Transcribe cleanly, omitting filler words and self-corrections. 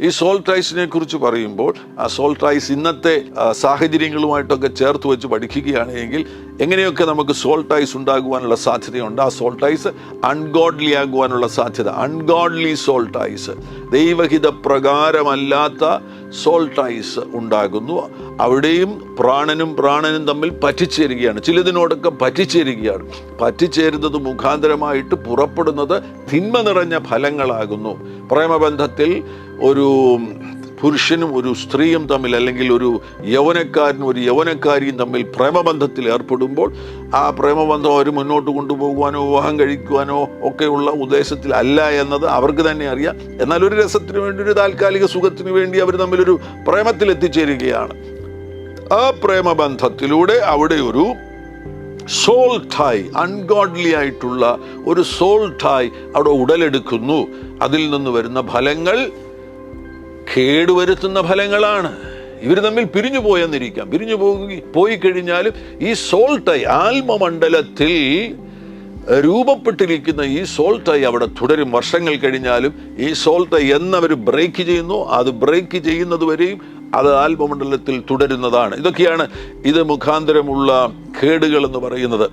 ഈ സോൾ ടൈസിനെ കുറിച്ച് പറയുമ്പോൾ ആ സോൾ ടൈസ് ഇന്നത്തെ സാഹചര്യങ്ങളുമായിട്ടൊക്കെ ചേർത്ത് വെച്ച് പഠിക്കുകയാണെങ്കിൽ എങ്ങനെയൊക്കെ നമുക്ക് സോൾ ടൈസ് ഉണ്ടാകുവാനുള്ള സാധ്യതയുണ്ട്. ആ സോൾ ടൈസ് അൺഗോഡ്ലി ആകുവാനുള്ള സാധ്യത, അൺഗോഡ്ലി സോൾ ടൈസ്, ദൈവഹിത പ്രകാരമല്ലാത്ത സോൾ ടൈസ് ഉണ്ടാകുന്നു. അവിടെയും പ്രാണനും തമ്മിൽ പറ്റിച്ചേരുകയാണ്, ചിലതിനോടൊക്കെ പറ്റിച്ചേരുകയാണ്. പറ്റിച്ചേരുന്നത് മുഖാന്തരമായിട്ട് പുറപ്പെടുന്നത് തിന്മ നിറഞ്ഞ ഫലങ്ങളാകുന്നു. പ്രേമബന്ധത്തിൽ ഒരു പുരുഷനും ഒരു സ്ത്രീയും തമ്മിൽ, അല്ലെങ്കിൽ ഒരു യൗവനക്കാരനും ഒരു യൗവനക്കാരിയും തമ്മിൽ പ്രേമബന്ധത്തിൽ ഏർപ്പെടുമ്പോൾ ആ പ്രേമബന്ധം അവർ മുന്നോട്ട് കൊണ്ടുപോകുവാനോ വിവാഹം കഴിക്കുവാനോ ഒക്കെയുള്ള ഉദ്ദേശത്തിൽ അല്ല എന്നത് അവർക്ക് തന്നെ അറിയാം. എന്നാൽ ഒരു രസത്തിന് വേണ്ടി, ഒരു താൽക്കാലിക സുഖത്തിന് വേണ്ടി അവർ തമ്മിലൊരു പ്രേമത്തിൽ എത്തിച്ചേരുകയാണ്. ആ പ്രേമബന്ധത്തിലൂടെ അവിടെ ഒരു സോൾ ടൈ, അൺഗോഡ്ലി ആയിട്ടുള്ള ഒരു സോൾ ടൈ അവിടെ ഉടലെടുക്കുന്നു. അതിൽ നിന്ന് വരുന്ന ഫലങ്ങൾ കേടുവരുത്തുന്ന ഫലങ്ങളാണ്. ഇവർ തമ്മിൽ പിരിഞ്ഞു പോയെന്നിരിക്കാം. പോയി കഴിഞ്ഞാലും ഈ സോൾ ടൈ, ആത്മമണ്ഡലത്തിൽ രൂപപ്പെട്ടിരിക്കുന്ന ഈ സോൾ ടൈ അവിടെ തുടരും. വർഷങ്ങൾ കഴിഞ്ഞാലും ഈ സോൾ ടൈ എന്നവർ ബ്രേക്ക് ചെയ്യുന്നു, അത് ബ്രേക്ക് ചെയ്യുന്നത് വരെയും അത് ആത്മമണ്ഡലത്തിൽ തുടരുന്നതാണ്. ഇതൊക്കെയാണ് ഇത് മുഖാന്തരമുള്ള കേടുകൾ എന്ന് പറയുന്നത്.